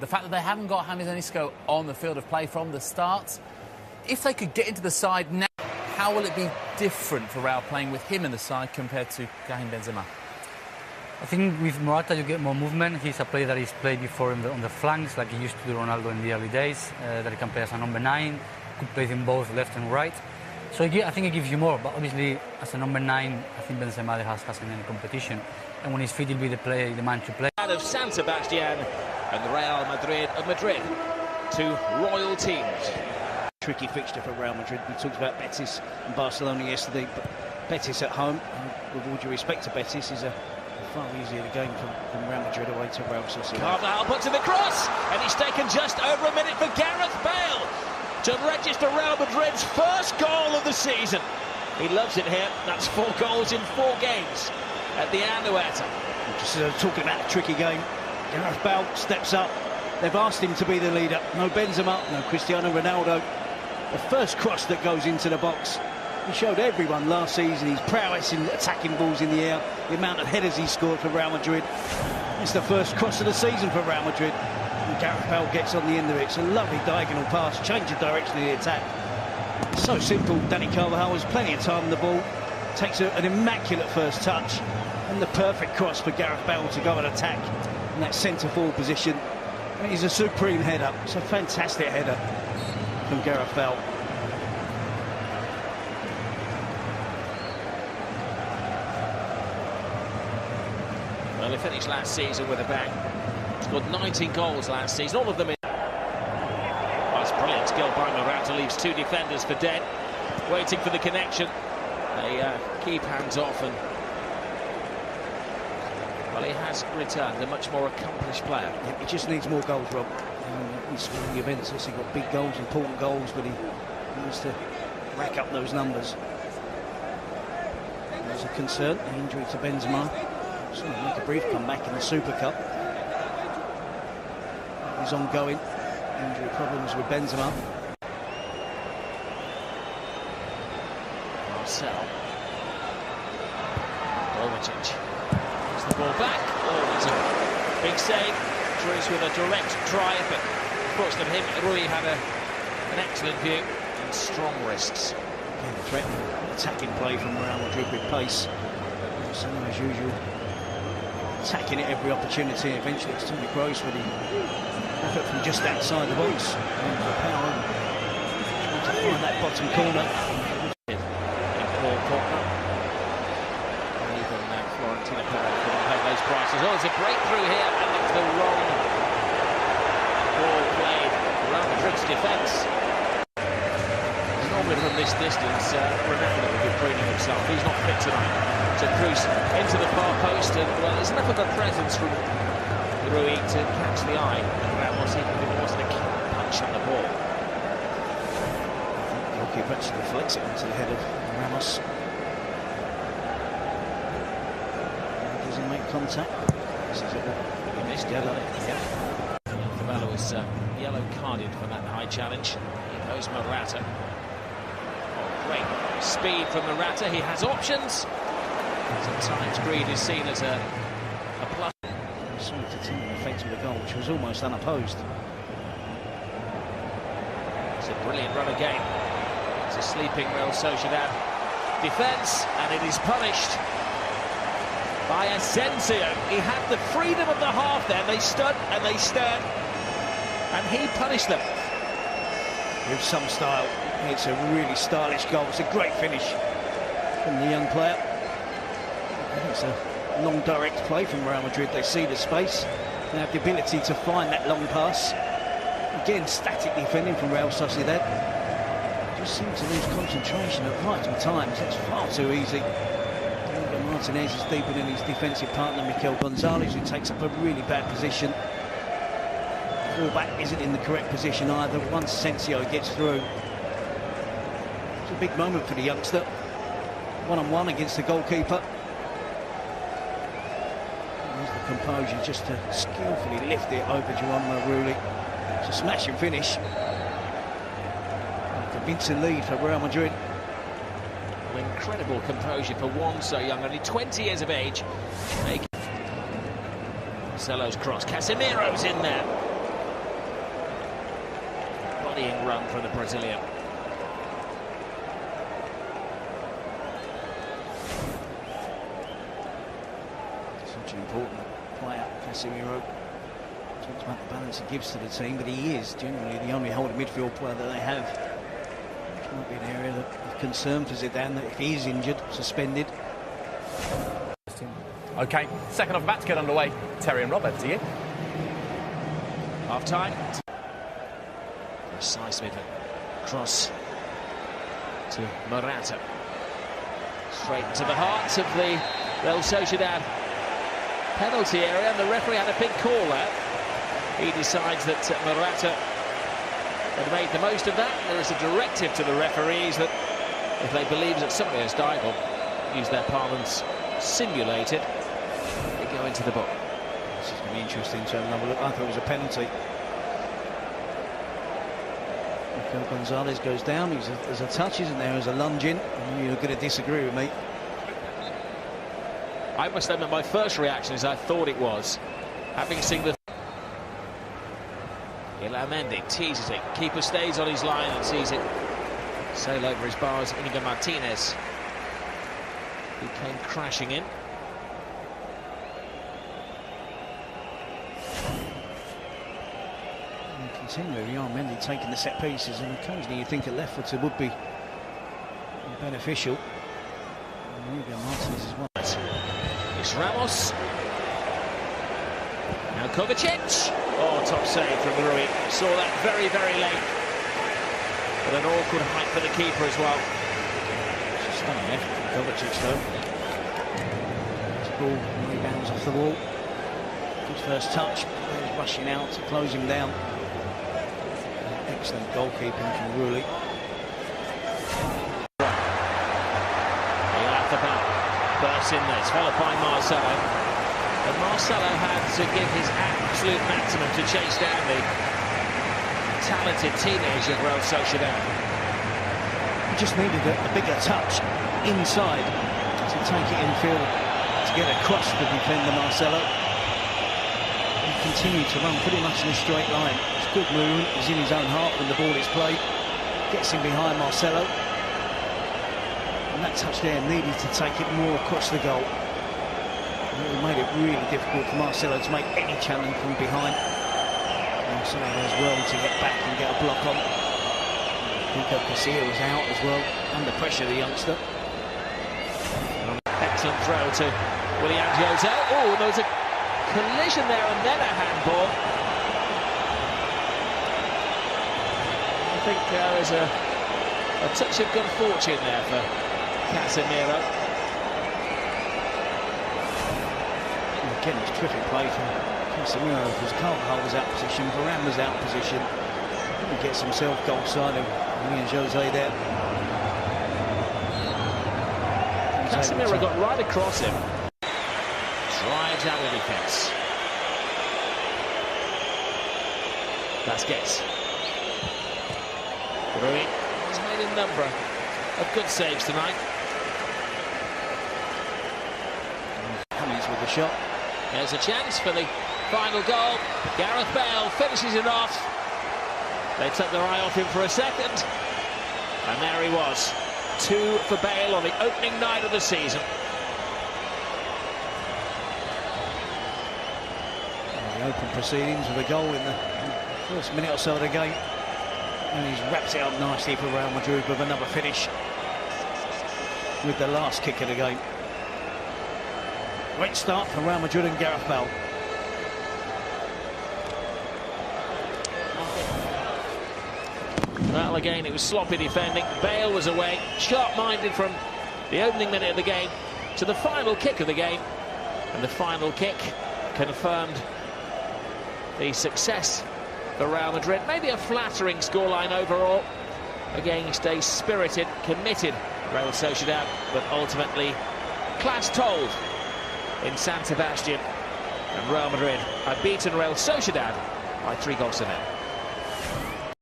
the fact that they haven't got James Isco on the field of play from the start, if they could get into the side now, how will it be different for Real playing with him in the side compared to Karim Benzema? I think with Morata you get more movement. He's a player that he's played before on the flanks, like he used to do Ronaldo in the early days, that he can play as a number 9, could play them both left and right. So I think it gives you more, but obviously as a number 9, I think Benzema hasn't any competition. And when he's fit, he'll be the man to play. Of San Sebastian and the Real Madrid of Madrid, two royal teams. Tricky fixture for Real Madrid. We talked about Betis and Barcelona yesterday, but Betis at home, with all due respect to Betis, is a far easier game from Real Madrid away to Real Sociedad. Carvajal puts in the cross, and he's taken just over a minute for Gareth Bale to register Real Madrid's first goal of the season. He loves it here. That's 4 goals in 4 games at the Anoeta. Just talking about a tricky game, Gareth Bale steps up. They've asked him to be the leader. No Benzema, no Cristiano Ronaldo. The first cross that goes into the box. He showed everyone last season his prowess in attacking balls in the air, the amount of headers he scored for Real Madrid. It's the first cross of the season for Real Madrid. And Gareth Bale gets on the end of it. It's a lovely diagonal pass, change of direction of the attack. So simple. Dani Carvajal has plenty of time on the ball, takes an immaculate first touch, and the perfect cross for Gareth Bale to go and attack in that centre-forward position. And he's a supreme header. It's a fantastic header from Gareth Bale. Well, he finished last season with a bang. Scored 19 goals last season, all of them in. Oh, it's brilliant skill by Morata, leaves 2 defenders for dead, waiting for the connection. They keep hands off, and well, he has returned a much more accomplished player. Yeah, he just needs more goals, Rob. He's Juventus, he got big goals, important goals, but he needs to rack up those numbers. There's a concern, an injury to Benzema. So make a brief comeback in the Super Cup. He's ongoing. Injury problems with Benzema. Marcel. Kovacic. Here's the ball back. Oh, it's a big save. Joyce with a direct try, but unfortunately Rui had an excellent view and strong wrists. Again, threatening attacking play from Real Madrid with pace. So as usual, attacking at every opportunity. Eventually it's Toni Kroos with the effort from just outside the box. And for power, trying to find that bottom corner. Even Florentina couldn't pay those prices. Oh, there's a breakthrough here, and it's the wrong ball played. Real Madrid's defence. Normally from this distance, Ronaldo would be preening himself. He's not fit tonight. So Kroos into the far post, and well, there's enough of a presence from Rui to catch the eye. And Ramos even wasn't a keen punch on the ball. The goalkeeper actually deflects it into the head of Ramos. Does he make contact? This is it. He missed it, didn't he? Yeah. Cabello was yellow carded for that high challenge. Here goes Morata. Oh, great speed from Morata. He has options. Sometimes greed is seen as a plus. Saw the team effect of the goal, which was almost unopposed. It's a brilliant run again. It's a sleeping Real Sociedad defence, and it is punished by Asensio. He had the freedom of the half there. They stood and they stared, and he punished them. With some style. It's a really stylish goal. It's a great finish from the young player. It's a long direct play from Real Madrid. They see the space. They have the ability to find that long pass. Again, static defending from Real Sociedad. Just seems to lose concentration at vital times. That's far too easy. Martinez is deeper than his defensive partner, Mikel Gonzalez, who takes up a really bad position. Fullback isn't in the correct position either. Once Asensio gets through, it's a big moment for the youngster. One-on-one against the goalkeeper. There's the composure just to skillfully lift it over Juan Rulli. It's a smashing finish. A convincing lead for Real Madrid. Well, incredible composure for one so young, only 20 years of age. Marcelo's cross, Casemiro's in there. rallying run from the Brazilian. Such an important player, Casemiro. Talks about the balance he gives to the team, but he is generally the only holding midfield player that they have. Which might be an area of concern for Zidane, that if he is injured, suspended. OK, second half about to get underway. Terry and Rob, over to you. Half-time. Seismic cross to Morata. Straight into the heart of the Real Sociedad penalty area, and the referee had a big call there. He decides that Morata had made the most of that. There is a directive to the referees that if they believe that somebody has died, or use their parlance, simulated, they go into the box. This is going to be interesting to have another look. I thought it was a penalty. Gonzalez goes down. There's a touch, isn't there? There's a lunge in. You're going to disagree with me. I must admit, my first reaction is I thought it was. Having seen the... Ilamendi teases it. Keeper stays on his line and sees it sail over his bars. Inigo Martinez, who came crashing in. Continually, Mendy taking the set pieces, and occasionally you think a left footer would be beneficial. Inigo Martinez as well. It's Ramos. Now Kovacic. Oh, top save from Rui. Saw that very, very late. But an awkward height for the keeper as well. It's a stunning effort from Kovacic, though. This ball rebounds off the wall. Good first touch. Players rushing out to close him down. Excellent goalkeeping from Rui. He'll have the back. Bursts in there. It's followed by Marcelo. And Marcelo had to give his absolute maximum to chase down the talented teenager of Real Sociedad. He just needed a bigger touch inside to take it infield, to get across the defender Marcelo. He continued to run pretty much in a straight line. It's good movement. He's in his own half when the ball is played. Gets him behind Marcelo. And that touch there needed to take it more across the goal. It made it really difficult for Marcelo to make any challenge from behind. Marcelo as well to get back and get a block on. Pico Casilla was out as well, under pressure, the youngster. Excellent throw to Willian Jose. Oh, there was a collision there and then a handball. I think there is a touch of good fortune there for Casemiro. Again, it's terrific play from Casemiro, because Carvajal was out of position, Varane was out of position. He gets himself goal side of Willian Jose there. Casemiro got right across him. Drives out the defence. Vasquez. Rui has made a number of good saves tonight. Cummings with the shot. There's a chance for the final goal. Gareth Bale finishes it off. They took their eye off him for a second. And there he was. 2 for Bale on the opening night of the season. The open proceedings with a goal in the first minute or so of the game. And he's wrapped it up nicely for Real Madrid with another finish with the last kick of the game. Great start for Real Madrid and Gareth Bale. Well, again, it was sloppy defending. Bale was away, sharp-minded from the opening minute of the game to the final kick of the game. And the final kick confirmed the success for Real Madrid. Maybe a flattering scoreline overall. Again, he stays spirited, committed, Real Sociedad, but ultimately class told in San Sebastian, and Real Madrid have beaten Real Sociedad by 3 goals to 0.